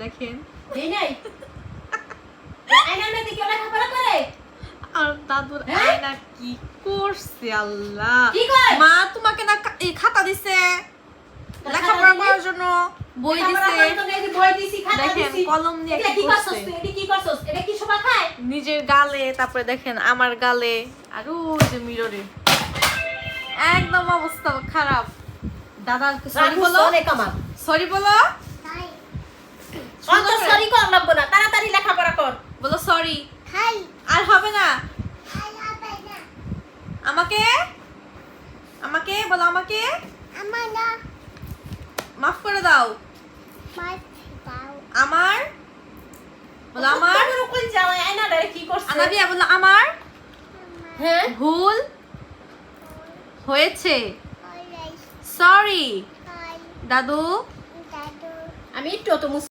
দেখেন দেই নাই আয়না দিকে লেখাপড়া করে আর দাদুর আয়না কি করছে আল্লাহ কি করে? মা তোমাকে না এই খাতা দিছে লেখাপড়া করার জন্য বই দিছে বই দিছি খাতা দেখেন দিছি কলম দিয়ে এটা কি কি করছে করছস তুই এটা কি করছস এটা কি সবাই খায় নিজের গালে তারপরে দেখেন আমার গালে আর ওই যে মিররে একদম অবস্থা খারাপ দাদা সরি বলো অনেক আমার সরি বলো অন্ত সরি কর লাগবে না তাড়াতাড়ি লেখাপড়া কর বলো সরি হাই আর হবে না হাই হবে না আমাকে আমাকে বলো আমাকে আমার না মাফ করে দাও মাছ দাও আমার বলো আমার কোন যাও আয়না রে কি করছিস আনাবিয়া বলো আমার হ্যাঁ ভুল হয়েছে অলরাইট সরি হাই দাদু দাদু আমি একটু তো